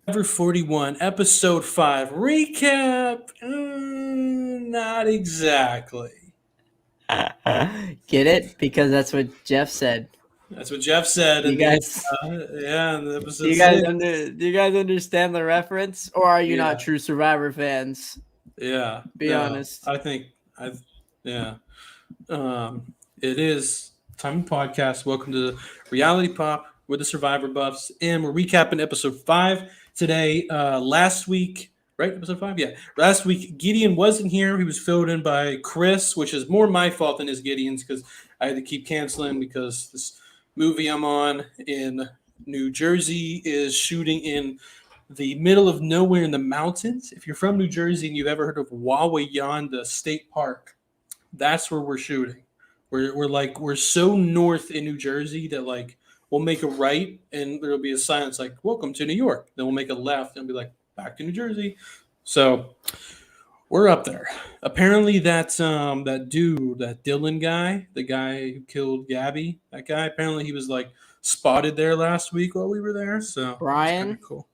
Survivor 41, Episode 5 recap. Not exactly. Get it? Because that's what Jeff said. That's what Jeff said You in the guys, in the episode 6. do you guys understand the reference, or are you not Yeah, true Survivor fans? yeah. Be No, honest. I think I, yeah. It is time to podcast. Welcome to Reality Pop with the Survivor Buffs, and we're recapping episode 5 today. Last week, right? Episode 5, yeah. Last week, Gideon wasn't here. He was filled in by Chris, which is more my fault than his Gideon's because I had to keep canceling because this movie I'm on in New Jersey is shooting in the middle of nowhere in the mountains. If you're from New Jersey and you've ever heard of Wawayanda State Park, that's where we're shooting. We're so north in New Jersey that like we'll make a right and there'll be a sign that's like "Welcome to New York." Then we'll make a left and be like back to New Jersey. So we're up there. Apparently, that dude, that Dylan guy, the guy who killed Gabby, that guy. Apparently, he was like spotted there last week while we were there. So it's kind of Brian? cool.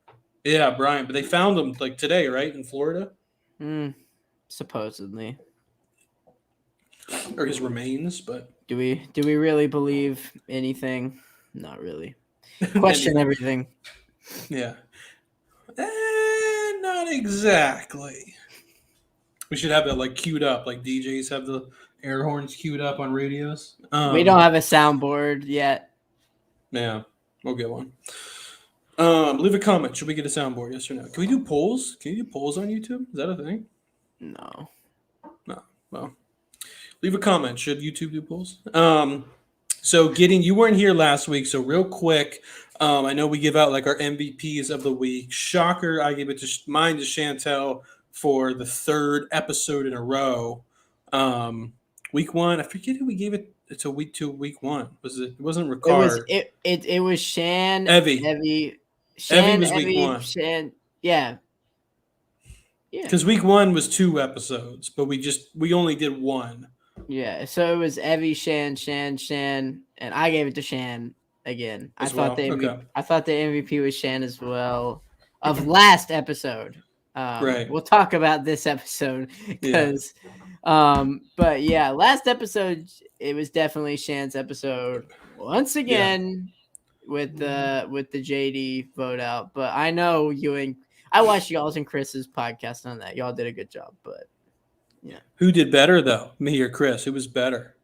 Yeah, Brian. But they found him like today, right in Florida, Hmm. Supposedly. or his remains. But Do we really believe anything? Not really. Question anything. everything. Yeah. Not exactly. We should have that like queued up, like DJs have the air horns queued up on radios. We don't have a soundboard yet. Yeah, we'll get one. Leave a comment. Should we get a soundboard? Yes or no? Can we do polls? Can you do polls on YouTube? Is that a thing? No. No. Well, leave a comment. Should YouTube do polls? So Gideon, you weren't here last week, so real quick, I know we give out like our MVPs of the week. Shocker, I gave it to mine to Chantelle for the third episode in a row. Week one, I forget who we gave it to. Week 2, week 1 was it? It wasn't It was Ricard. it was Shan, Evie. Evie was week Evie, 1 Shan. Yeah. Yeah. because week 1 was 2 episodes, but we only did one Yeah, so it was Evie, Shan, and I gave it to Shan again. as well. Okay, I thought the MVP was Shan as well of last episode. right. We'll talk about this episode Yeah, because, but yeah, last episode it was definitely Shan's episode once yeah. again with the JD vote out. But I know I watched y'all's and Chris's podcast on that. Y'all did a good job, but yeah. Who did better though, me or Chris? Who was better?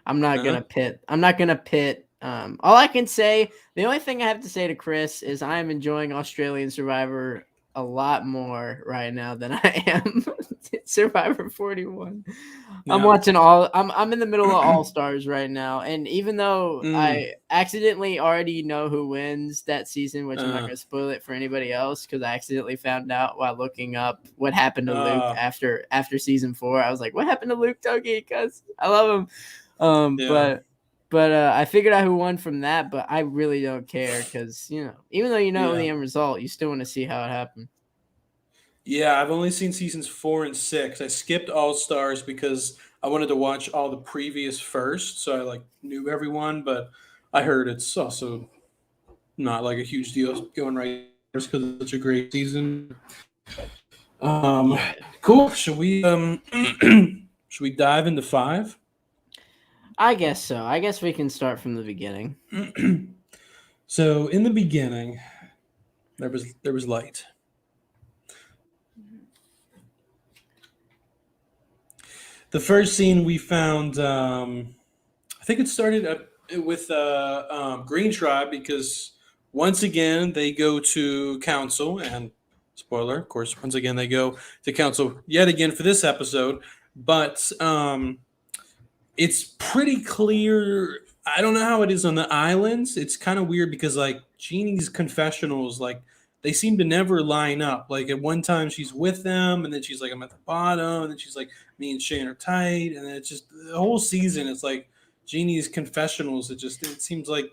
I'm not Huh? gonna pit. I'm not gonna pit. All I can say, the only thing I have to say to Chris is I'm enjoying Australian Survivor a lot more right now than I am Survivor 41. I'm Yeah. watching all. I'm in the middle of All Stars right now, and even though Mm, I accidentally already know who wins that season, which I'm not uh, gonna spoil it for anybody else because I accidentally found out while looking up what happened to Luke uh, after season 4. I was like, what happened to Luke Togi? Because I love him. yeah. But I figured out who won from that, but I really don't care because even though you know Yeah. the end result, you still want to see how it happened. Yeah, I've only seen seasons 4 and 6. I skipped All Stars because I wanted to watch all the previous first, so I like knew everyone. But I heard it's also not like a huge deal going right because it's such a great season. Yeah, Cool. Should we should we dive into 5? I guess so. I guess we can start from the beginning. So in the beginning, there was light. The first scene we found, I think it started with Green Tribe because once again they go to council, and spoiler, of course, once again they go to council yet again for this episode. But it's pretty clear. I don't know how it is on the islands. It's kind of weird because like Jeannie's confessionals, like they seem to never line up. Like at one time she's with them, and then she's like I'm at the bottom, and then she's like me and Shane are tight, and then it's just the whole season. It's like Jeannie's confessionals. It seems like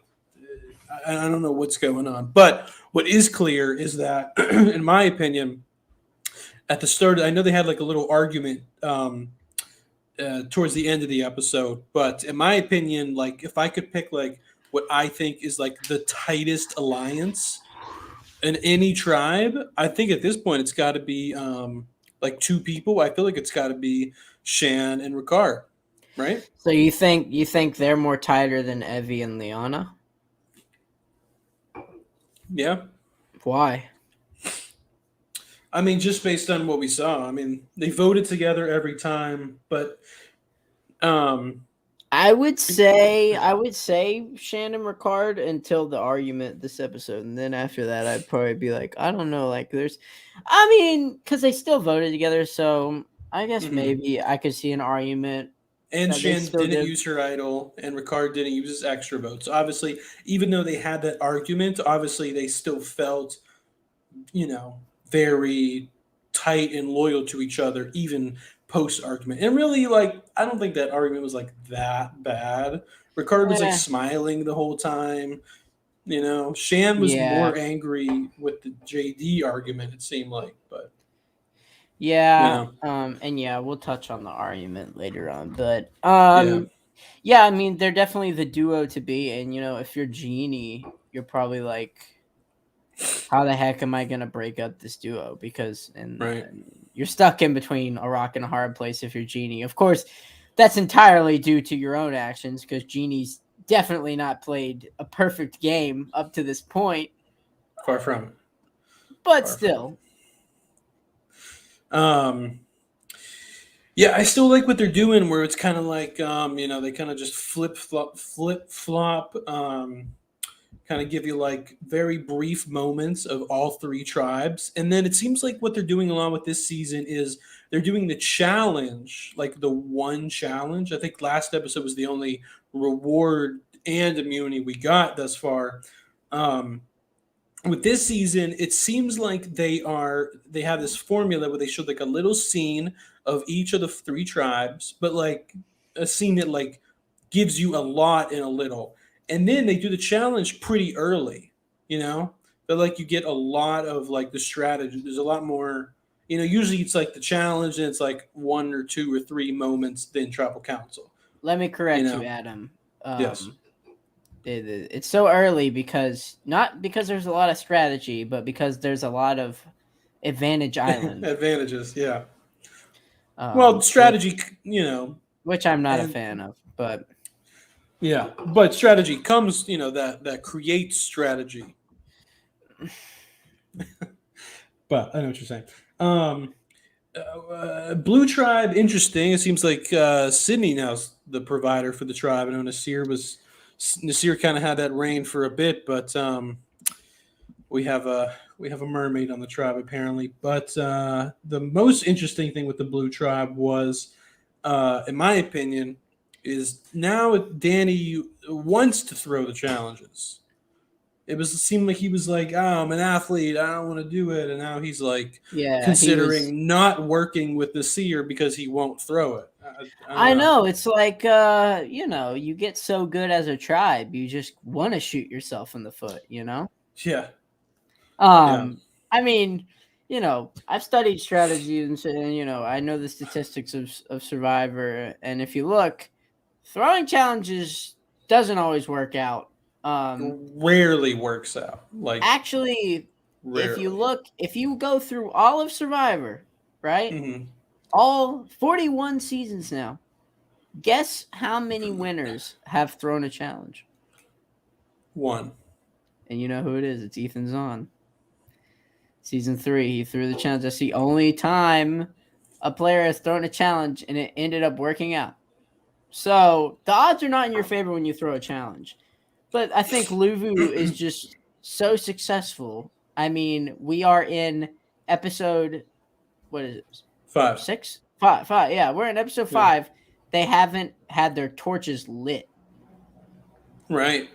I don't know what's going on. But what is clear is that, in my opinion, at the start, I know they had like a little argument towards the end of the episode. But in my opinion, like if I could pick like what I think is like the tightest alliance, in any tribe, I think at this point it's got to be like two people. I feel like it's got to be Shan and Ricard, right? So you think they're more tighter than Evie and Lyanna? Yeah. Why? I mean, just based on what we saw. I mean, they voted together every time, but um, I would say Shannon Ricard until the argument this episode, and then after that, I'd probably be like, I don't know, like I mean, because they still voted together, so I guess mhm. maybe I could see an argument And that they Shan still didn't did. use her idol, and Ricard didn't use his extra votes. Obviously, even though they had that argument, obviously they still felt, you know, very tight and loyal to each other, even post argument. And really, like, I don't think that argument was like that bad. Ricard was like Eh, smiling the whole time. You know, Shan was yeah, more angry with the JD argument. It seemed like, but you yeah, know, and yeah, we'll touch on the argument later on, but yeah, yeah, I mean, they're definitely the duo to be, and if you're Genie, you're probably like, how the heck am I gonna break up this duo? Because right. and you're stuck in between a rock and a hard place if you're Genie. Of course, that's entirely due to your own actions because Genie's definitely not played a perfect game up to this point. Far from it. But Far from still, it. Yeah, I still like what they're doing, where it's kind of like, they kind of just flip flop, kind of give you like very brief moments of all three tribes, and then it seems like what they're doing along with this season is they're doing the challenge, like the one challenge. I think last episode was the only reward and immunity we got thus far. Um, with this season, it seems like they have this formula where they showed like a little scene of each of the three tribes, but like a scene that like gives you a lot in a little. And then they do the challenge pretty early, you know? But like you get a lot of like the strategy. There's a lot more, usually it's like the challenge and it's like one or two or three moments than tribal council, let me you correct you, know? Adam. Yes. It's so early because not because there's a lot of strategy, but because there's a lot of Advantage Island, Advantages, yeah. Well, which strategy, I'm not a and fan of. But yeah, but strategy comes, that creates strategy. But I know what you're saying. Um, Blue Tribe, interesting. It seems like Sydney now's the provider for the tribe. I know Nasir kind of had that reign for a bit, but we have a mermaid on the tribe apparently. But the most interesting thing with the Blue Tribe was, in my opinion, is now Danny wants to throw the challenges. It seemed like he was like, "Oh, I'm an athlete. I don't want to do it," and now he's like yeah, he was. considering not working with the seer because he won't throw it. I don't I know. know it's like you get so good as a tribe, you just want to shoot yourself in the foot. Yeah, yeah, Um, I mean, I've studied strategy and I know the statistics of Survivor, and if you look, throwing challenges doesn't always work out. rarely works out. Like Actually, rarely. if you go through all of Survivor, right, Hmm. all 41 seasons now, guess how many winners have thrown a challenge? One. And you know who it is? It's Ethan Zahn. Season 3, he threw the challenge. That's the only time a player has thrown a challenge and it ended up working out. So the odds are not in your favor when you throw a challenge. But I think Luvu is just so successful. I mean, we are in episode, what is it? Five. 6? 5. 5. Yeah, we're in episode Yeah. 5. They haven't had their torches lit. Right.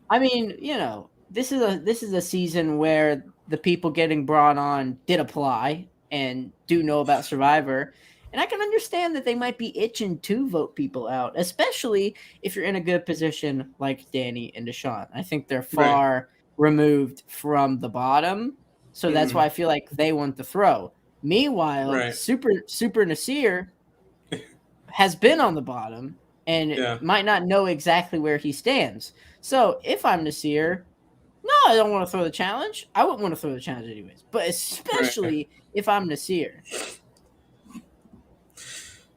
I mean, this is a season where the people getting brought on did apply and do know about Survivor. And I can understand that they might be itching to vote people out, especially if you're in a good position like Danny and Deshaun. I think they're Right. far removed from the bottom. So that's Hmm. why I feel like they want to throw. Meanwhile, Right. Super Nasir has been on the bottom and Yeah. might not know exactly where he stands. So if I'm Nasir, No, I don't want to throw the challenge. I wouldn't want to throw the challenge anyways, but Right. especially if I'm Nasir.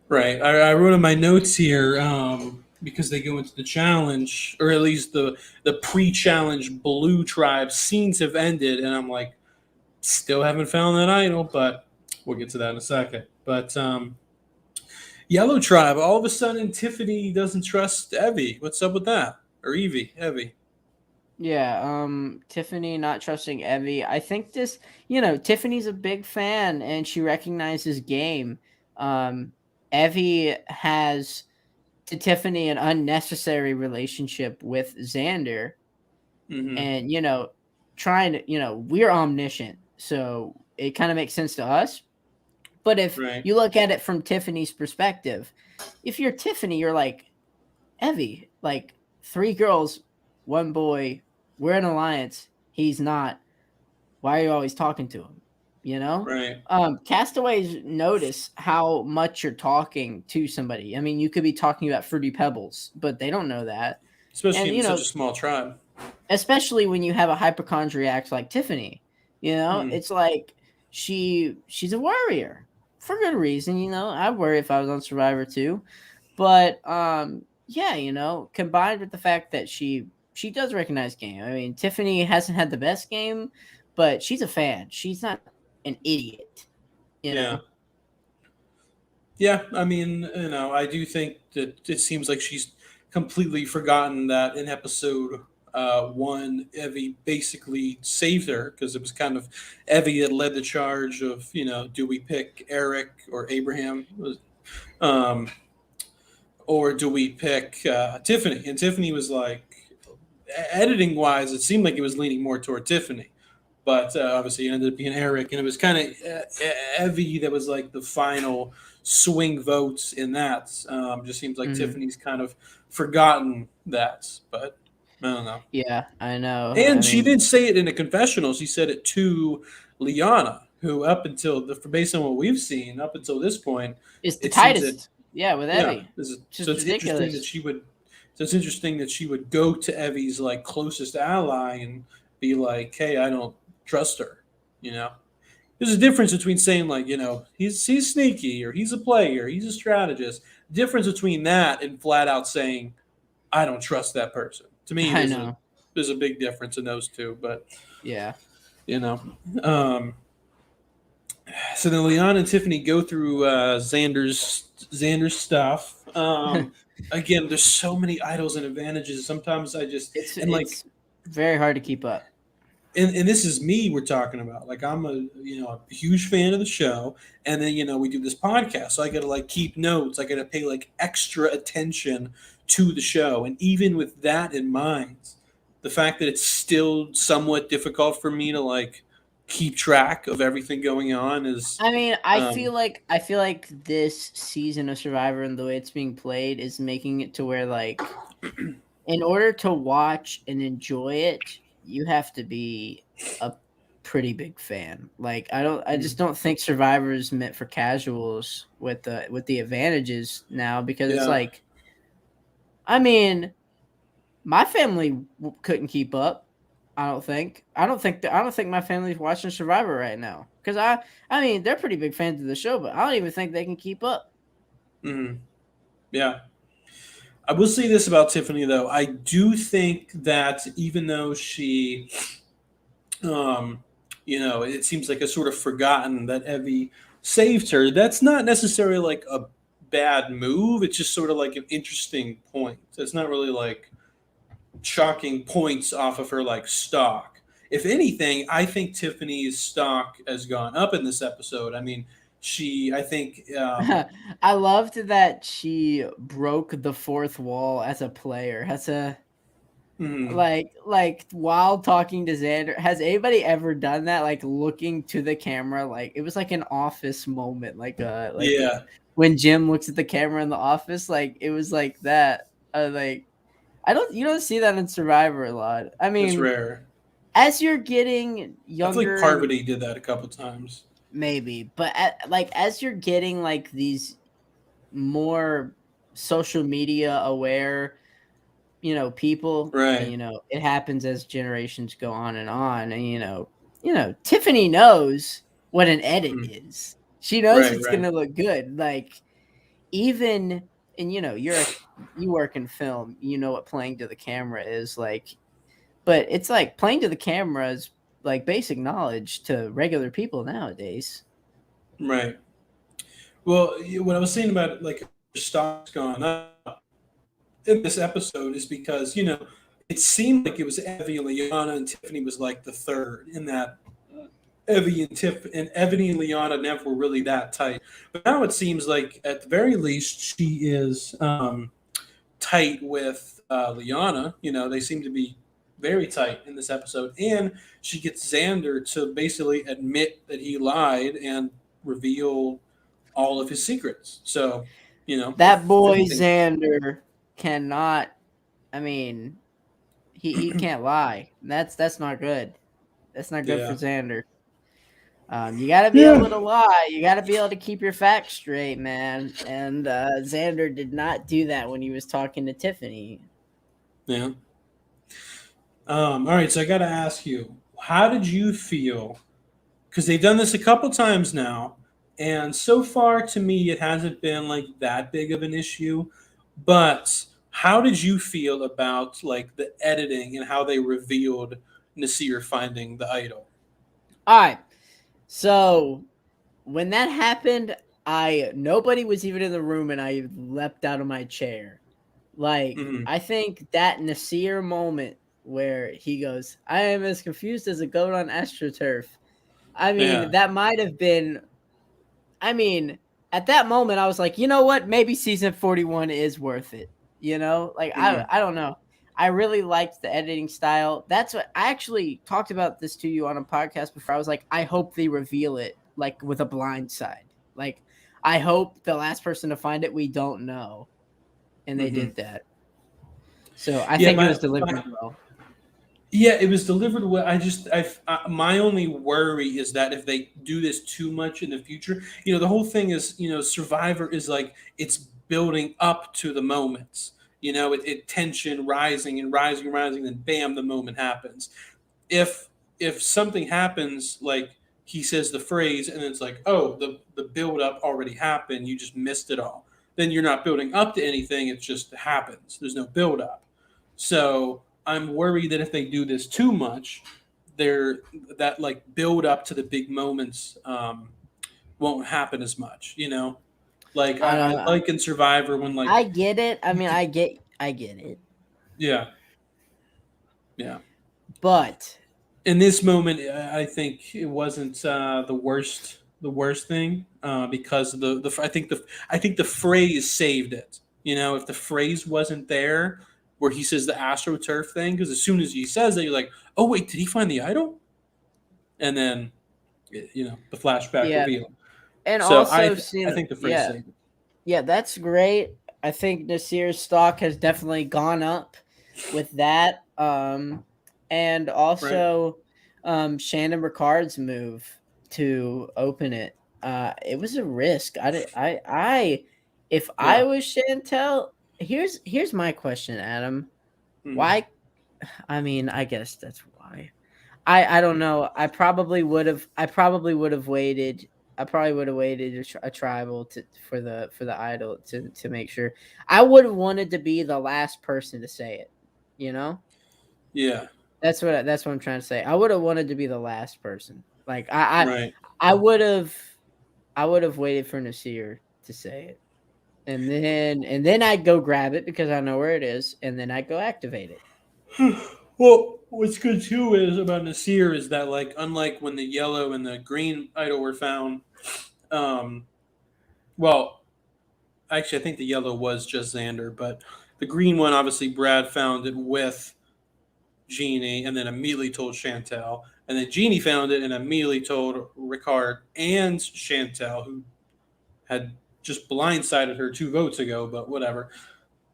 Right. I wrote in my notes here because they go into the challenge, or at least the pre-challenge blue tribe scenes have ended, and I'm like, still haven't found that idol, but we'll get to that in a second. But yellow tribe, all of a sudden Tiffany doesn't trust Evie. What's up with that? Or Evie. Yeah, Tiffany not trusting Evie. I think this, Tiffany's a big fan and she recognizes game. Um, Evie has to Tiffany an unnecessary relationship with Xander, Mm-hmm. and trying to, we're omniscient, so it kind of makes sense to us. But if Right. you look at it from Tiffany's perspective, if you're Tiffany, you're like, Evie, like, three girls, one boy, we're an alliance. He's not. Why are you always talking to him? You know? Right. Castaways notice how much you're talking to somebody. I mean, you could be talking about Fruity Pebbles, but they don't know that. Especially And, in such a small tribe. especially when you have a hypochondriac like Tiffany, Mm-hmm. it's like she's a worrier for good reason. I worry if I was on Survivor too. But yeah, combined with the fact that she does recognize game. I mean, Tiffany hasn't had the best game, but she's a fan. She's not an idiot, you Yeah. know. Yeah, I mean, I do think that it seems like she's completely forgotten that in episode one, Evie basically saved her because it was kind of Evie that led the charge of, do we pick Eric or Abraham, um, or do we pick Tiffany? And Tiffany was like, editing wise, it seemed like it was leaning more toward Tiffany. But obviously, it ended up being Eric, and it was kind of Evie that was like the final swing votes in that. Just seems like Hmm. Tiffany's kind of forgotten that, but I don't know. Yeah, I know. I And she mean, didn't say it in a confessional. She said it to Lyanna, who up until based on what we've seen up until this point, it's the it seems that tightest. Yeah, with yeah. Evie, it's So just it's interesting that ridiculous. she would. So it's interesting that she would go to Evie's like closest ally and be like, "Hey, I don't trust her." You know, there's a difference between saying like, he's sneaky or he's a player, he's a strategist. Difference between that and flat out saying, "I don't trust that person." To me, I there's a know. there's a big difference in those two. But Yeah. you know, um, so then Leon and Tiffany go through Xander's stuff. Again, there's so many idols and advantages. Sometimes I just it's and like it's very hard to keep up. and this is me we're talking about. Like I'm a huge fan of the show, and then we do this podcast, so I got to like keep notes. I got to pay like extra attention to the show, and even with that in mind, the fact that it's still somewhat difficult for me to like keep track of everything going on is I mean, I feel um, like I feel like this season of Survivor and the way it's being played is making it to where, like, in order to watch and enjoy it, you have to be a pretty big fan. Like, I just don't think Survivor is meant for casuals with the advantages now, because it's yeah. like, I mean, my family couldn't keep up. I don't think. I don't think my family's watching Survivor right now, because I mean, they're pretty big fans of the show, but I don't even think they can keep up. Mhm. Yeah. I will say this about Tiffany though. I do think that even though she um, it seems like a sort of forgotten that Evie saved her. That's not necessarily like a bad move. It's just sort of like an interesting point. It's not really like chalking points off of her like stock. If anything, I think Tiffany's stock has gone up in this episode. I mean, I think, I loved that she broke the fourth wall as a player. As a mm, like while talking to Xander, has anybody ever done that? Like, looking to the camera, like it was like an office moment, yeah, when Jim looks at the camera in the office, like it was like that. Like, you don't see that in Survivor a lot. I it's mean, rare. as you're getting I feel like younger, and Parvati did that a couple times. maybe, but as you're getting like these more social media aware, people, and Right. it happens as generations go on, and Tiffany knows what an edit Mm. is. She knows Right. it's Right. gonna look good. Like, even, and you work in film, you know what playing to the camera is like. But it's like playing to the camera is like basic knowledge to regular people nowadays. Right. Well, what I was saying about like stocks gone up in this episode is because it seemed like it was Evie and Lyanna, and Tiffany was like the third in that. Evie and Lyanna never were really that tight, but now it seems like at the very least she is tight with Lyanna. They seem to be very tight in this episode, and she gets Xander to basically admit that he lied and reveal all of his secrets. So, That if boy anything, Xander cannot. I mean, he can't lie. That's not good. That's not good for yeah, Xander. You got to be able yeah, to lie. You got to be able to keep your facts straight, man. And Xander did not do that when he was talking to Tiffany. yeah. All right, so I got to ask you, how did you feel? Because they've done this a couple times now, and so far to me, it hasn't been like that big of an issue. But how did you feel about like the editing and how they revealed Nasir finding the idol? All right. So when that happened, I nobody was even in the room, and I leapt out of my chair. Like, Hmm. I think that Nasir moment where he goes, "I am as confused as a goat on astroturf." I mean, Yeah. that might have been. I mean, at that moment, I was like, you know what? Maybe season 41 is worth it. Like, I Hmm. I don't know. I really liked the editing style. That's what I actually talked about this to you on a podcast before. I was like, I hope they reveal it like with a blind side. Like, I hope the last person to find it we don't know, and they Hmm. did that. So I Yeah. think it My, was delivered my well. Yeah, it was delivered well. My only worry is that if they do this too much in the future, the whole thing is, Survivor is like it's building up to the moments. It tension rising and rising and rising, then bam, the moment happens. If if something happens, like he says the phrase, and it's like, oh, the build up already happened, you just missed it all. Then you're not building up to anything; it just happens. There's no build up. So I'm worried that if they do this too much, they're that like build up to the big moments won't happen as much. Like I I don't know. like in Survivor when like I get it. I you mean, could, I get it. yeah, yeah. But In this moment, I think it wasn't the worst thing because I think the phrase saved it. If the phrase wasn't there, where he says the astroturf thing, because as soon as he says that, you're like, oh wait, did he find the idol? And then the flashback yeah, reveal. and So also I seeing, think the phrase yeah, saved it. yeah, that's great. I think Nasir's stock has definitely gone up with that. And Right. also, Shannon Ricard's move to open it. It was a risk. If I Yeah. was Chantelle, here's my question, Adam. Mhm. Why? I mean, I guess that's why. I don't know. I probably would have waited. I probably would have waited a tribal for the idol to make sure. I would have wanted to be the last person to say it. You know, Yeah. that's what I'm trying to say. I would have wanted to be the last person. Like I Right. I would have I would have waited for Nasir to say it, and then I'd go grab it because I know where it is, and then I'd go activate it. Well, what's good too is about Nasir is that like unlike when the yellow and the green idol were found, um, well, actually I think the yellow was just Xander, but the green one obviously Brad found it with Jeannie and then immediately told Chantelle, and then Jeannie found it and immediately told Ricard and Chantelle, who had just blindsided her 2 votes ago, but whatever.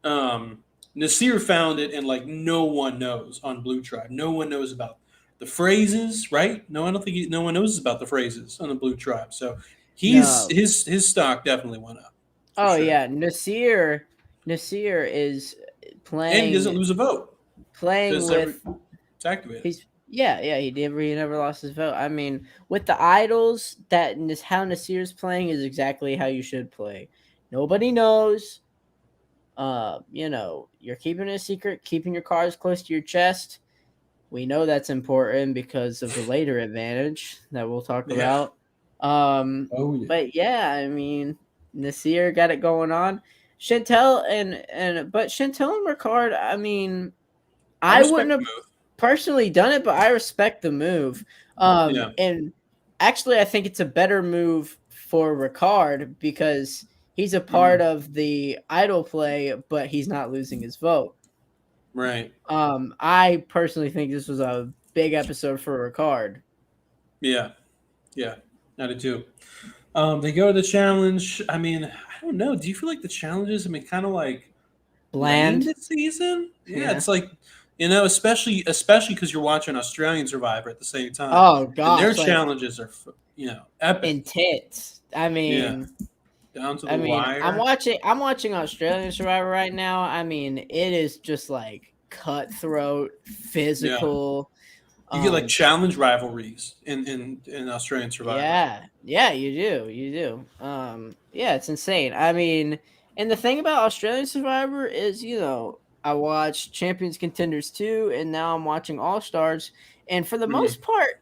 um, Nasir found it, and like no one knows on Blue Tribe. No one knows about the phrases, right? No, I don't think no one knows about the phrases on the Blue Tribe. So he's No. his stock definitely went up for Oh sure. yeah, Nasir is. And he doesn't playing lose a vote playing because with it's activated. he's yeah, he never lost his vote. I mean, with the idols, how Nasir's playing is exactly how you should play. Nobody knows. You're keeping it a secret, keeping your cards close to your chest. We know that's important because of the later advantage that we'll talk Yeah. about. Oh yeah. But yeah, I mean, Nasir got it going on. Chantelle but Chantelle and Ricard, I mean, I I wouldn't respect the have move. personally done it, but I respect the move. Yeah. And actually, I think it's a better move for Ricard because he's a part of the idol play, but he's not losing his vote. Right. I personally think this was a big episode for Ricard. Yeah. Yeah. I do too. They go to the challenge. I mean, I don't know. Do you feel like the challenges have been kind of like lame Bland. this season? Yeah, Yeah. it's like especially because you're watching Australian Survivor at the same time, Oh and their gosh, like challenges are epic. intense. Yeah, down to the wire. I'm watching Australian Survivor right now. I mean, it is just like cutthroat, Yeah, physical. you get like Um, challenge rivalries in Australian Survivor. yeah, you do. Yeah, it's insane. I mean, and the thing about Australian Survivor is, I watched Champions Contenders 2 and now I'm watching All Stars, and for the Hmm. most part,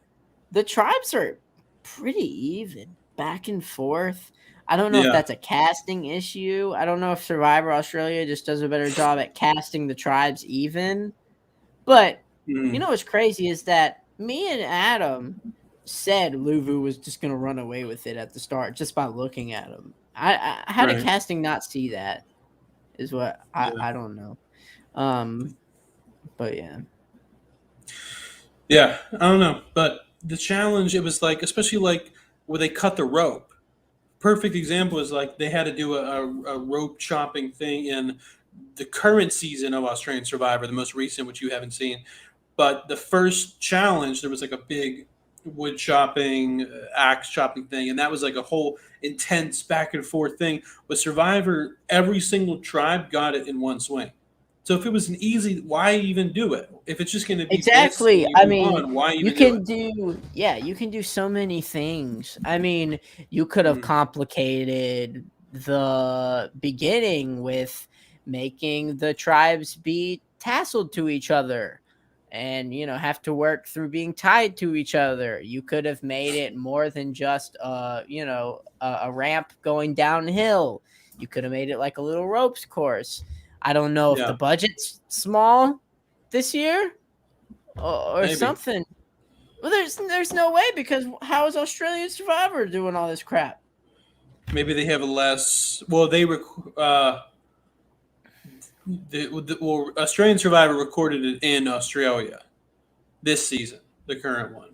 the tribes are pretty even, back and forth. I don't know if Yeah. that's a casting issue. I don't know if Survivor Australia just does a better job at casting the tribes even. But Hmm. what's crazy is that me and Adam said Luvu was just going to run away with it at the start just by looking at him. How did Right. casting not see that? Is what Yeah. I don't know. Um, but yeah, Yeah. I don't know, but the challenge it was like, especially like where they cut the rope. Perfect example is like they had to do a rope chopping thing in the current season of Australian Survivor, the most recent, which you haven't seen. But the first challenge, there was like a big wood chopping, axe chopping thing, and that was like a whole intense back and forth thing. With Survivor, every single tribe got it in one swing. So if it was an easy, why even do it? If it's just going to be this and exactly. you I move mean, on, why you even do it? can do you can do so many things. I mean, you could have Mm, complicated the beginning with making the tribes be tasseled to each other and have to work through being tied to each other. You could have made it more than just a ramp going downhill. You could have made it like a little ropes course. I don't know if the yeah, budget's small this year or maybe. something. Well, there's no way, because how is Australian Survivor doing all this crap? Maybe they have a less. Well, Australian Survivor recorded it in Australia this season, the current one.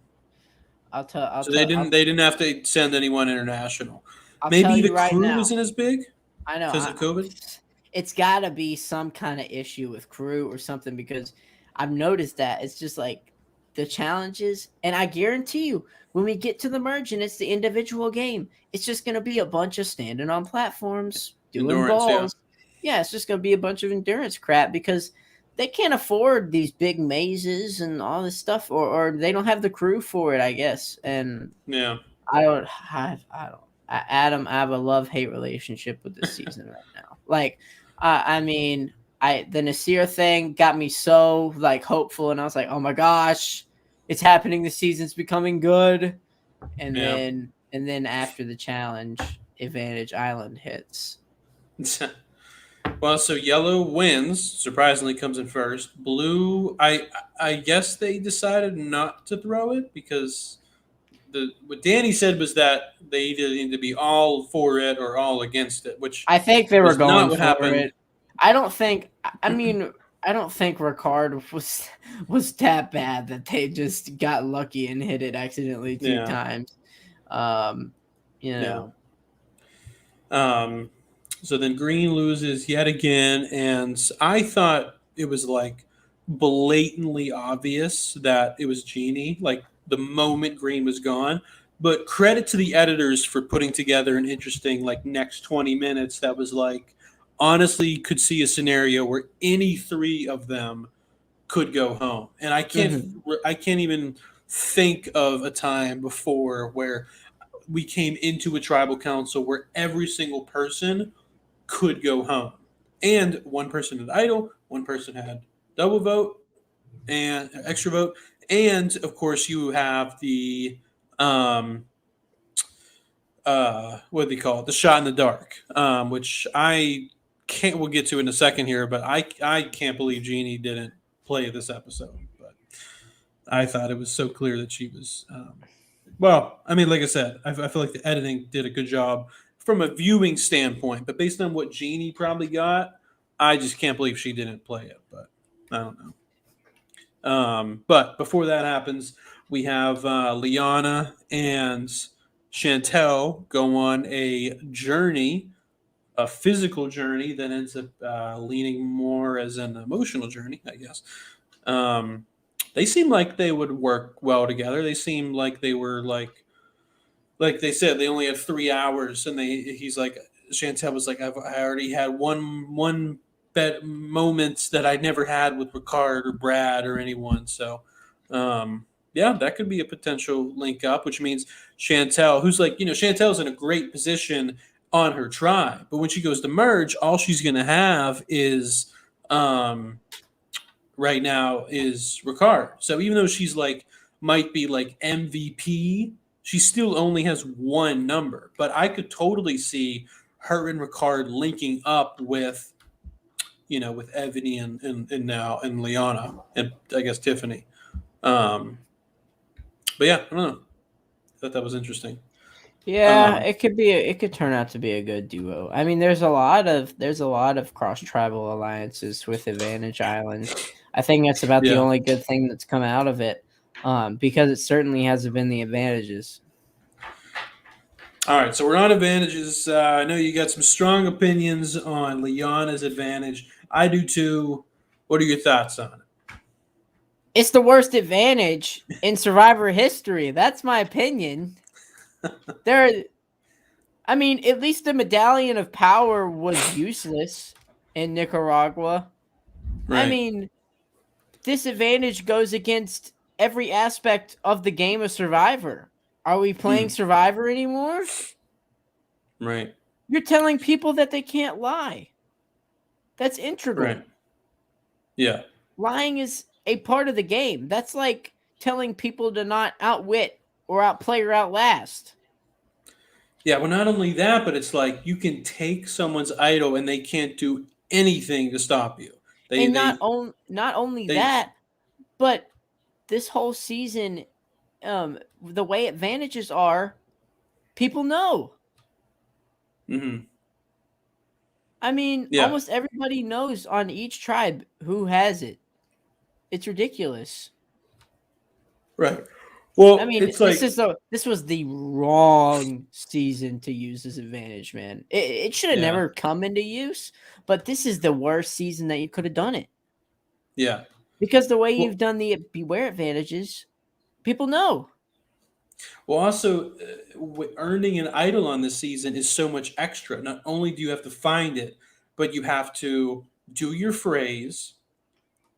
I'll tell I'll So they tell didn't I'll, they didn't have to send anyone international. I'll tell Maybe the you right crew now. isn't as big I know because of COVID. it's got to be some kind of issue with crew or something, because I've noticed that it's just like the challenges, and I guarantee you, when we get to the merge and it's the individual game, it's just going to be a bunch of standing on platforms doing Endurance, yeah, balls. Yeah, it's just going to be a bunch of endurance crap because they can't afford these big mazes and all this stuff, or they don't have the crew for it, I guess. And yeah, I don't. Adam, I have a love hate relationship with this season right now. Like, I mean, the Nasir thing got me so like hopeful, and I was like, oh my gosh, it's happening. The season's becoming good. And yeah. then after the challenge, Advantage Island hits. Well, so yellow wins. Surprisingly, comes in first. Blue, I guess they decided not to throw it because what Danny said was that they either need to be all for it or all against it, which I think they were was not going what for happened. it. I don't think. I mean, I don't think Ricard was that bad that they just got lucky and hit it accidentally two Yeah, times. Um, you yeah. know, Um, so then Green loses yet again, and I thought it was like blatantly obvious that it was Genie, like the moment Green was gone. But credit to the editors for putting together an interesting like next 20 minutes that was like, honestly could see a scenario where any three of them could go home. And Hmm. I can't even think of a time before where we came into a tribal council where every single person could go home. And one person had idle, one person had double vote and extra vote, and of course you have the um what do they call it? The shot in the dark, which I can't. We'll get to in a second here, but I can't believe Jeannie didn't play this episode. But I thought it was so clear that she was. Well, I mean, like I said, I feel like the editing did a good job from a viewing standpoint, but based on what Jeannie probably got, I just can't believe she didn't play it. But I don't know. But before that happens, we have Lyanna and Chantelle go on a journey, a physical journey that ends up leaning more as an emotional journey, I guess. Um, they seem like they would work well together. They seem like they were like they said, they only had 3 hours, and he's like, Chantel was like, I already had one bet moments that I never had with Ricard or Brad or anyone. So, yeah, that could be a potential link up, which means Chantel, who's like, Chantel's in a great position on her tribe, but when she goes to merge, all she's gonna have is um right now is Ricard. So even though she's like might be like MVP, she still only has one number. But I could totally see her and Ricard linking up with with Ebony and now and Liana and I guess Tiffany. Um, but yeah, I don't know. I thought that was interesting. Yeah, Um, it could be. It could turn out to be a good duo. I mean, there's a lot of cross tribal alliances with Advantage Island. I think that's about the yeah. only good thing that's come out of it, because it certainly hasn't been the advantages. All right, so we're on advantages. I know you got some strong opinions on Liana's advantage. I do too. What are your thoughts on it? It's the worst advantage in Survivor history. That's my opinion. There, I mean, at least the Medallion of Power was useless in Nicaragua. I Right. mean, disadvantage goes against every aspect of the game of Survivor. Are we playing Mm, Survivor anymore? right. You're telling people that they can't lie. That's Right. integral. Yeah. Lying is a part of the game. That's like telling people to not outwit or outplay or outlast. Yeah. Well, not only that, but it's like you can take someone's idol and they can't do anything to stop you. They And they not only they. that, but this whole season, the way advantages are, people know. Mm-hmm. I mean, Yeah. almost everybody knows on each tribe who has it. It's ridiculous. Right. I Well, mean, it's like this was the wrong season to use this advantage, man. It should have yeah, never come into use, but this is the worst season that you could have done it, yeah. because the way Well, you've done the beware advantages, people know. also, earning an idol on this season is so much extra. Not only do you have to find it, but you have to do your phrase.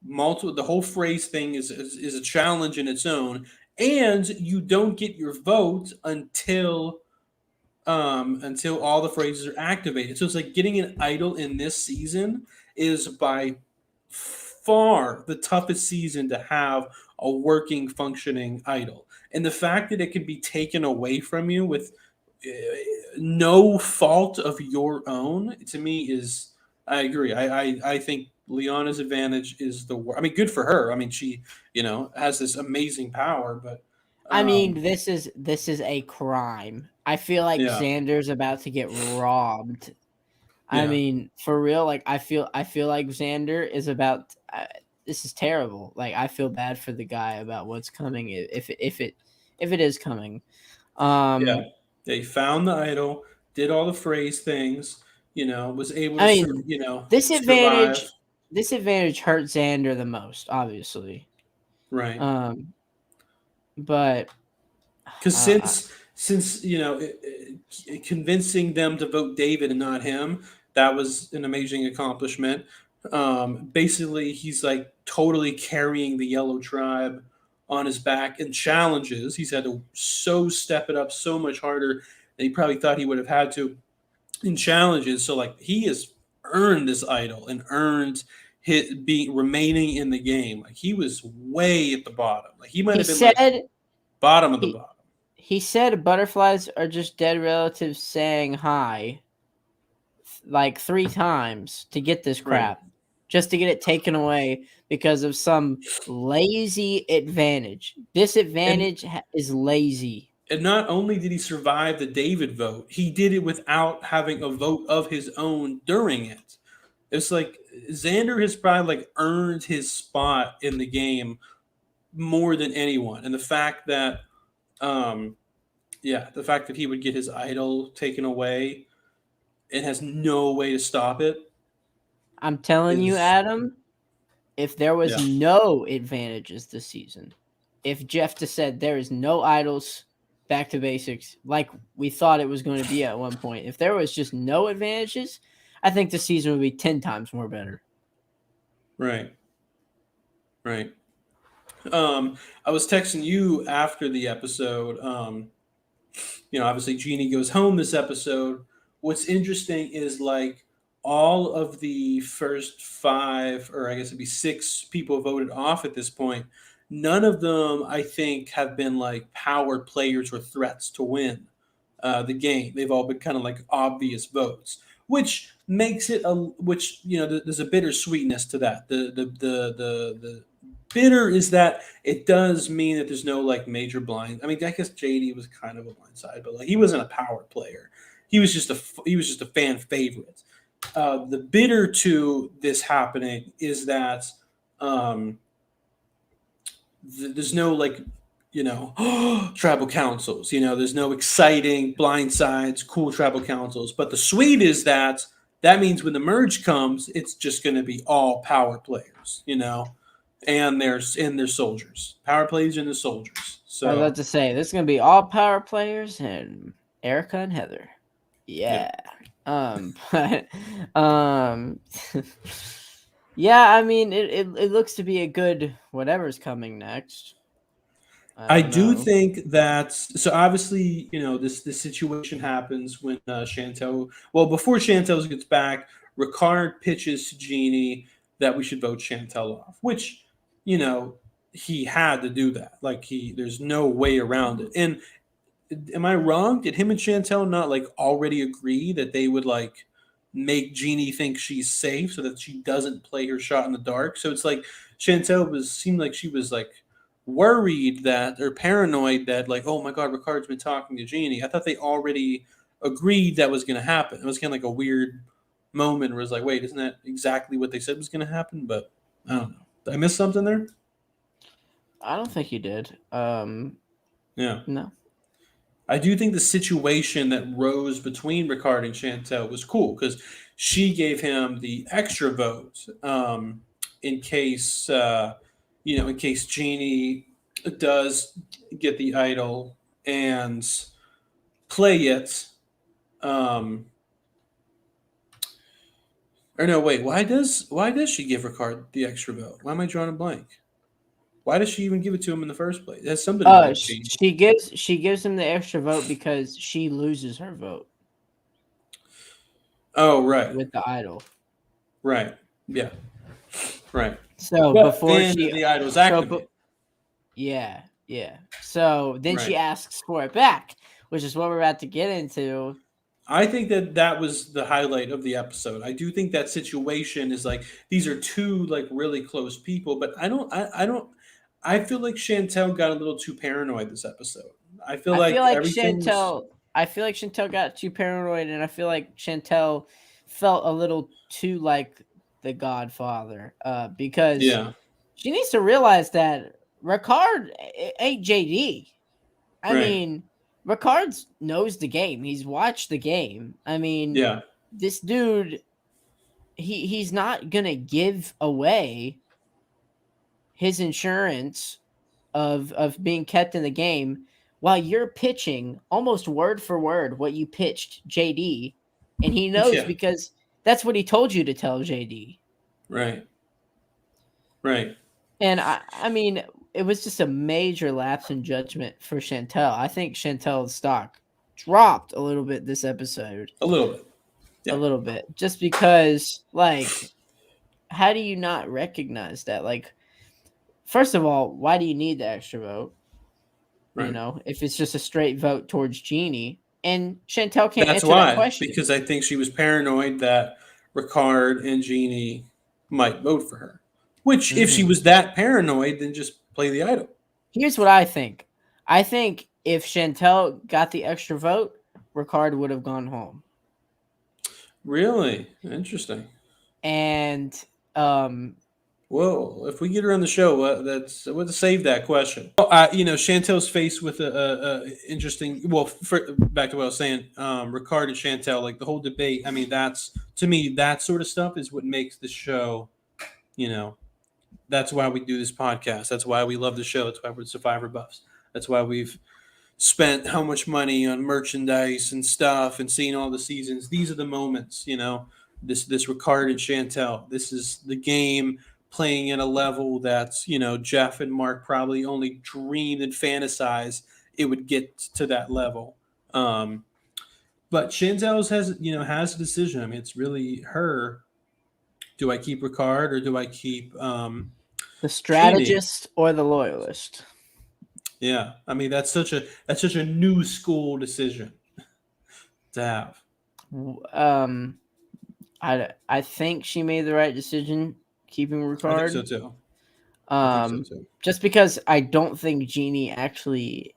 Multiple. The whole phrase thing is a challenge in its own, and you don't get your vote until all the phrases are activated. So it's like getting an idol in this season is by far the toughest season to have a working, functioning idol. And the fact that it can be taken away from you with uh, no fault of your own, to me, is I agree. I think Liana's advantage is the. I mean, good for her. I mean, she has this amazing power, but I mean, um, this is a crime. I feel like yeah, Xander's about to get robbed. I yeah, mean, for real, like I feel like Xander is about. This is terrible. Like I feel bad for the guy about what's coming if it is coming. yeah. Um, They found the idol, did all the phrase things, was able I to mean, this advantage survive. this advantage hurt Xander the most, obviously. Right. Um, but Because uh, since convincing them to vote David and not him That was an amazing accomplishment. Basically, he's like totally carrying the Yellow Tribe on his back in challenges. He's had to so step it up so much harder than he probably thought he would have had to in challenges. So like he has earned this idol and earned hit being remaining in the game. Like he was way at the bottom. Like he might He have been like said bottom of the he bottom. he said butterflies are just dead relatives saying hi like 3 times to get this Right. crap, just to get it taken away because of some lazy advantage. This And advantage is lazy. and not only did he survive the David vote, he did it without having a vote of his own during it. It's like Xander has probably like earned his spot in the game more than anyone. And the fact that the fact that he would get his idol taken away and has no way to stop it I'm telling you, is Adam, if there was yeah. no advantages this season, if Jeff just said there is no idols, back to basics, like we thought it was going to be at one point, if there was just no advantages, I think the season would be 10 times more better. Right. Right. I was texting you after the episode. Obviously Jeannie goes home this episode. What's interesting is like all of the first five, or I guess it'd be six people voted off at this point. None of them, I think, have been like power players or threats to win the game. They've all been kind of like obvious votes, which makes it which there's a bittersweetness to that. The bitter is that it does mean that there's no like major blind. I mean, I guess JD was kind of a blind side, but like he wasn't a power player. He was just a fan favorite. The bitter to this happening is that um, there's no like tribal councils. There's no exciting blind sides, cool tribal councils. But the sweet is that means when the merge comes, it's just going to be all power players. And their soldiers, power players and the soldiers. I was So about to say this is gonna be all power players and Erica and Heather. yeah, Yeah. But yeah, I mean it looks to be a good whatever's coming next. I don't do know. think that. So obviously, this situation happens when Chantelle. Well, before Chantelle gets back, Ricard pitches to Jeannie that we should vote Chantelle off, which he had to do that. Like there's no way around it. And am I wrong? Did him and Chantelle not like already agree that they would like make Jeannie think she's safe so that she doesn't play her shot in the dark? So it's like Chantelle seemed like she was like worried that or paranoid that like, oh my god, Ricard's been talking to Jeannie. I thought they already agreed that was going to happen. It was kind of like a weird moment where it's like, wait, isn't that exactly what they said was going to happen? But I don't know. Did I miss something there? I don't think you did. Yeah. No. I do think the situation that rose between Ricard and Chantelle was cool because she gave him the extra vote in case in case Jeannie does get the idol and play it. Or no, wait. Why does she give Ricard the extra vote? Why am I drawing a blank? Why does she even give it to him in the first place? It has something to do with Jeannie. She gives him the extra vote because she loses her vote Oh, right, with the idol. right, yeah, right. So But before then she the idol's so activated. yeah, yeah. So then she Right. asks for it back, which is what we're about to get into. I think that was the highlight of the episode. I do think that situation is like these are two like really close people, but I feel like Chantelle got a little too paranoid this episode. I feel I feel like like everything was Chantelle I feel like Chantelle got too paranoid, and I feel like Chantelle felt a little too like the Godfather. Because yeah, she needs to realize that Ricard ain't JD. I right. mean, Ricard knows the game. He's watched the game. I mean, Yeah, this dude, he's not gonna give away his insurance of being kept in the game while you're pitching almost word for word what you pitched JD, and he knows yeah, because That's what he told you to tell JD. Right. And I mean, it was just a major lapse in judgment for Chantelle. I think Chantelle's stock dropped a little bit this episode. A little bit. Yeah. A little bit. Just because, like, how do you not recognize that? Like, first of all, why do you need the extra vote? Right. You know, if it's just a straight vote towards Jeannie. And Chantelle can't That's answer that why, question. because I think she was paranoid that Ricard and Jeannie might vote for her. Which, if she was that paranoid, then just play the idol. Here's what I think. I think if Chantelle got the extra vote, Ricard would have gone home. Really? Interesting. And well, if we get her on the show, we'll save that question. Chantelle's faced with a interesting. Well, back to what I was saying, Ricard and Chantelle, like the whole debate. I mean, that's to me that sort of stuff is what makes the show. That's why we do this podcast. That's why we love the show. That's why we're Survivor buffs. That's why we've spent how much money on merchandise and stuff and seeing all the seasons. These are the moments, this Ricard and Chantelle. This is the game playing at a level that's, Jeff and Mark probably only dreamed and fantasized it would get to that level. But Chantelle's has a decision. I mean, it's really her. Do I keep Ricard or do I keep the strategist or the loyalist? Yeah, I mean that's such a new school decision to have. I think she made the right decision keeping Ricard. I think so too. Just because I don't think Jeannie actually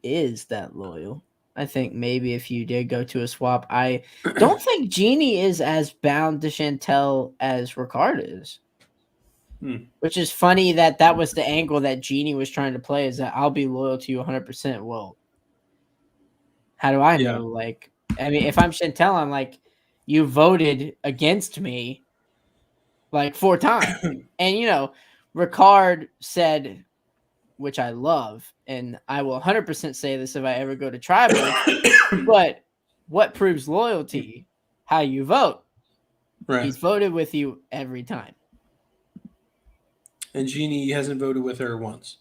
is that loyal. I think maybe if you did go to a swap, I don't think Jeannie is as bound to Chantelle as Ricard is. Which is funny that was the angle that Jeannie was trying to play, is that I'll be loyal to you 100%. Well, how do I know? Like, I mean, if I'm Chantelle, I'm like, you voted against me like 4 times. And, Ricard said, which I love, and I will 100% say this if I ever go to tribal, but what proves loyalty? How you vote. Right. He's voted with you every time. And Jeannie hasn't voted with her once.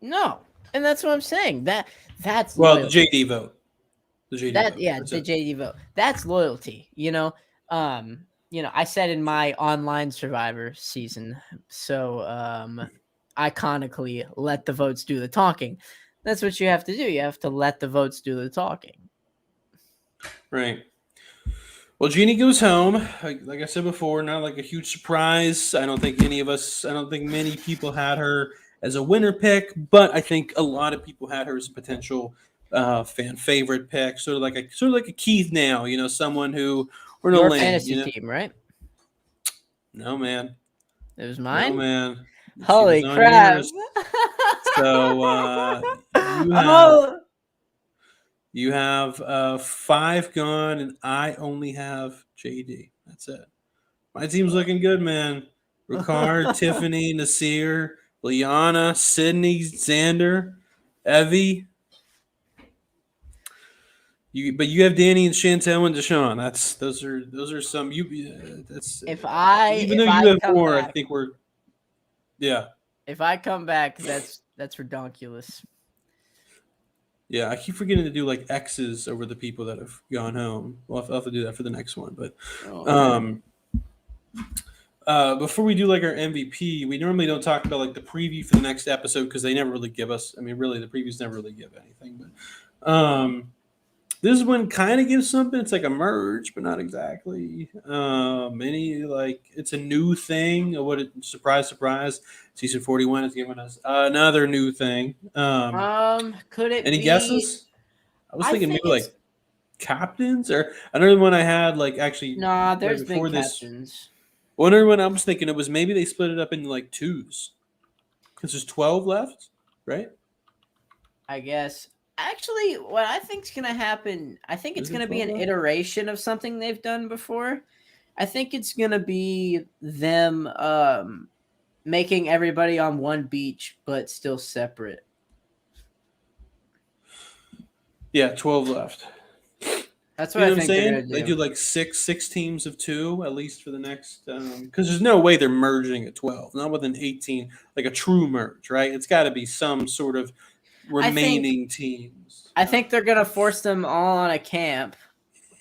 No, and that's what I'm saying. That's loyalty. The JD vote. The JD vote. That's loyalty. I said in my online Survivor season, so iconically, let the votes do the talking. That's what you have to do. You have to let the votes do the talking. Right. Well, Jeannie goes home. Like I said before, not like a huge surprise. I don't think many people had her as a winner pick, but I think a lot of people had her as a potential fan favorite pick. Sort of like a Keith now, someone who we're no lane. Fantasy team, right? No, man. It was mine. No, man. Holy crap! So you have 5 gone, and I only have JD. That's it. My team's looking good, man. Ricard, Tiffany, Nasir, Lyanna, Sydney, Xander, Evie. But you have Danny and Chantelle and Deshaun. Those are some. Even though you have more, I think we're. Yeah. If I come back, that's redonkulous. Yeah, I keep forgetting to do like X's over the people that have gone home. I'll have to do that for the next one. But before we do like our MVP, we normally don't talk about like the preview for the next episode because they never really give us. I mean, really, the previews never really give anything. But this one kind of gives something. It's like a merge, but not exactly. It's a new thing. Surprise! Season 41 is giving us another new thing. Could it? Any guesses? I was thinking maybe like captains or another one I had like actually. Nah, there's been captains. Another one I was thinking it was maybe they split it up into like 2s because there's 12 left, right? I guess. Actually, what I think is going to happen, I think it's going to be an iteration of something they've done before. I think it's going to be them making everybody on one beach, but still separate. Yeah, 12 left. That's You what know I what I'm think they're saying? gonna They do. do like six teams of two at least for the next because there's no way they're merging at 12, not with an 18, like a true merge, right? It's got to be some sort of I think remaining teams. I think they're gonna force them all on a camp,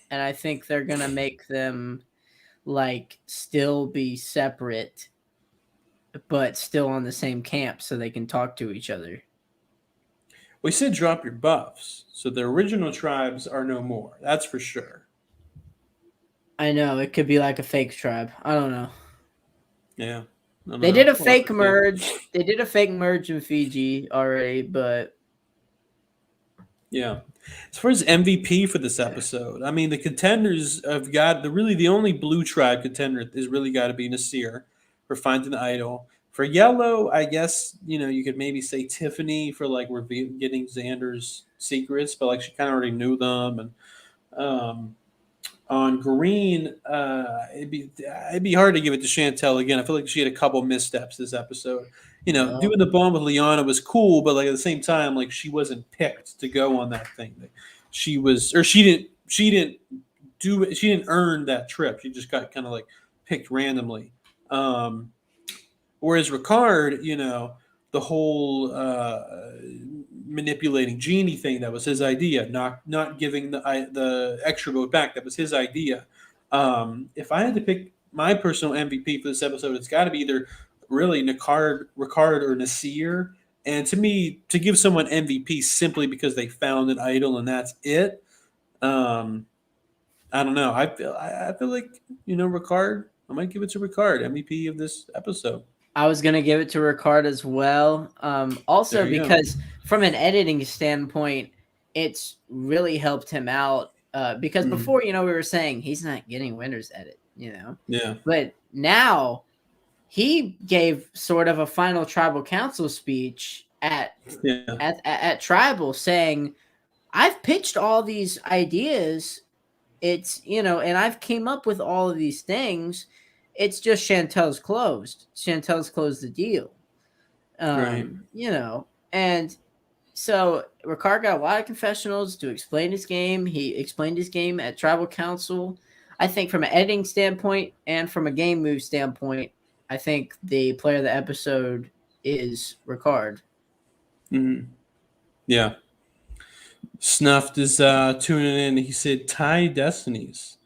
and I think they're gonna make them like still be separate, but still on the same camp, so they can talk to each other. We said drop your buffs, so the original tribes are no more. That's for sure. I know it could be like a fake tribe. I don't know. Yeah, I don't They know. did a We'll have fake to see. merge. They did a fake merge in Fiji already, but Yeah. As far as MVP for this episode, I mean, the contenders have got the only blue tribe contender is really got to be Nasir for finding the idol. For yellow, I guess you could maybe say Tiffany for like getting Xander's secrets, but like she kind of already knew them. And um, on green, it'd be hard to give it to Chantelle again. I feel like she had a couple missteps this episode. well, Doing the bomb with Lyanna was cool, but like at the same time, like she wasn't picked to go on that thing. She was, or she didn't earn that trip. She just got kind of like picked randomly. Um, Whereas Ricard, the whole manipulating genie thing, that was his idea. Not giving the extra vote back, that was his idea. If I had to pick my personal MVP for this episode, it's got to be either really Ricard or Nasir. And to me, to give someone MVP simply because they found an idol and that's it, um, I don't know. I feel like Ricard. I might give it to Ricard, MVP of this episode. I was gonna give it to Ricard as well. There Also you go. because from an editing standpoint, it's really helped him out. Because Mhm. before, we were saying he's not getting winner's edit, Yeah. but now he gave sort of a final tribal council speech Yeah. at tribal saying, I've pitched all these ideas. It's, and I've came up with all of these things. It's just Chantel's closed. Chantel's closed the deal. Right. And so Ricard got a lot of confessionals to explain his game. He explained his game at tribal council. I think from an editing standpoint and from a game move standpoint, I think the player of the episode is Ricard. Hmm. Yeah. Snuffed is tuning in. He said tie destinies.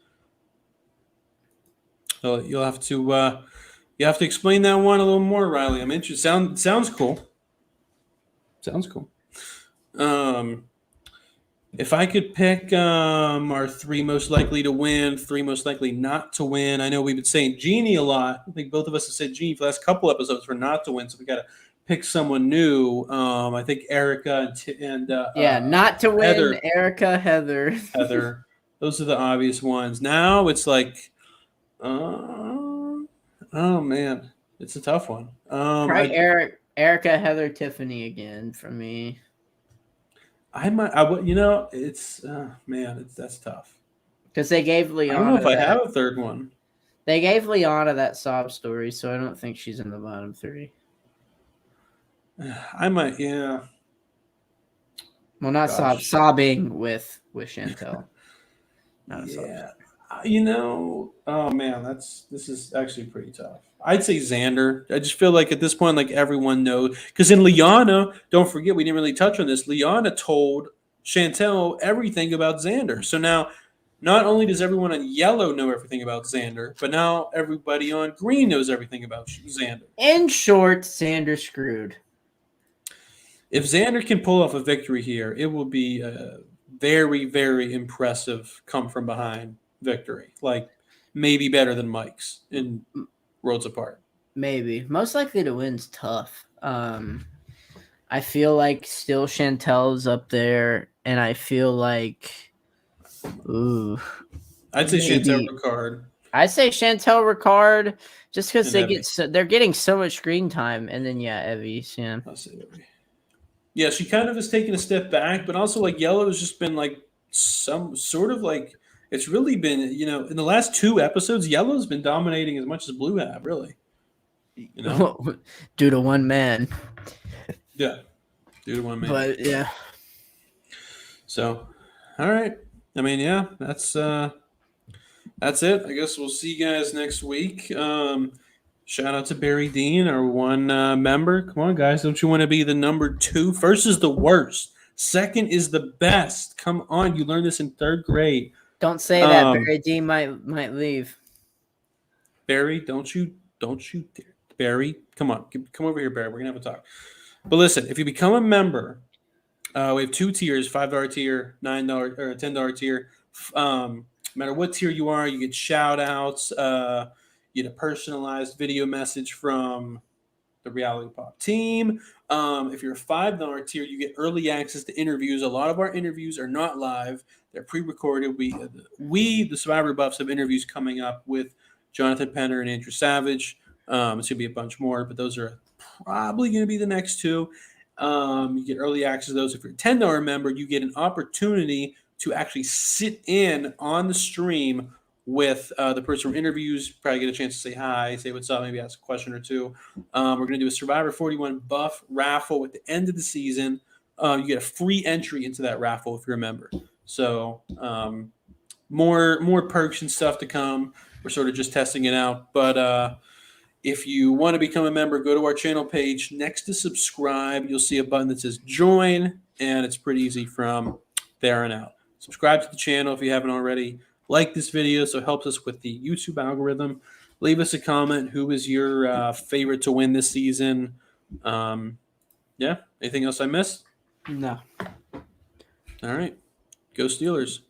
So you have to explain that one a little more, Riley. I'm interested. Sounds cool. Sounds cool. Um, if I could pick our three most likely to win, three most likely not to win, I know we've been saying Genie a lot. I think both of us have said Genie for the last couple episodes for not to win, so we got to pick someone new. I think Erica and Yeah, not to win, Heather. Erica, Heather. Heather. Those are the obvious ones. Now it's like, oh man, it's a tough one. Probably Erica, Heather, Tiffany again for me. I might. It's man, that's tough. Because they gave I don't know if Lyanna I that. have a third one. They gave Lyanna that sob story, so I don't think she's in the bottom three. I might. Yeah. Well, not Gosh. sobbing with Chantelle. Not a sob story. Yeah. Oh man, this is actually pretty tough. I'd say Xander. I just feel like at this point, like everyone knows, because in Lyanna, don't forget we didn't really touch on this. Lyanna told Chantelle everything about Xander. So now, not only does everyone on yellow know everything about Xander, but now everybody on green knows everything about Xander. In short, Xander screwed. If Xander can pull off a victory here, it will be a very, very impressive come from behind victory. Like maybe better than Mike's in Worlds Apart. Maybe. Most likely to win's tough. I feel like still Chantel's up there, and I feel like, ooh, I'd say Chantelle maybe. Ricard. I say Chantelle Ricard, just because And Evie. they're getting so much screen time, and then Evie's, yeah. I'll say Evie. Yeah, she kind of has taken a step back, but also like Yellow has just been like some sort of like it's really been in the last two episodes, Yellow's been dominating as much as Blue have really. Due to one man. Yeah, due to one man. But yeah. So, all right. I mean, yeah, that's it. I guess we'll see you guys next week. Shout out to Barry Dean, our one member. Come on, guys. Don't you want to be the number 2? First is the worst. Second is the best. Come on. You learned this in 3rd grade. Don't say that. Barry D might leave. Barry, don't you dare. Barry, come on. Come over here, Barry. We're going to have a talk. But listen, if you become a member, we have 2 tiers, $5 tier, $9 or $10 tier. No matter what tier you are, you get shout outs. You get a personalized video message from the Reality Pop team. If you're a $5 tier, you get early access to interviews. A lot of our interviews are not live; they're pre-recorded. The Survivor Buffs, have interviews coming up with Jonathan Penner and Andrew Savage. It's gonna be a bunch more, but those are probably gonna be the next 2. You get early access to those. If you're a $10 member, you get an opportunity to actually sit in on the stream with the person from interviews. Probably get a chance to say hi, say what's up, maybe ask a question or 2. We're going to do a Survivor 41 buff raffle at the end of the season. You get a free entry into that raffle if you're a member. So more perks and stuff to come. We're sort of just testing it out. But if you want to become a member, go to our channel page. Next to subscribe, you'll see a button that says join, and it's pretty easy from there on out. Subscribe to the channel if you haven't already. Like this video so it helps us with the YouTube algorithm. Leave us a comment. Who is your favorite to win this season? Yeah. Anything else I missed? No. All right. Go Steelers.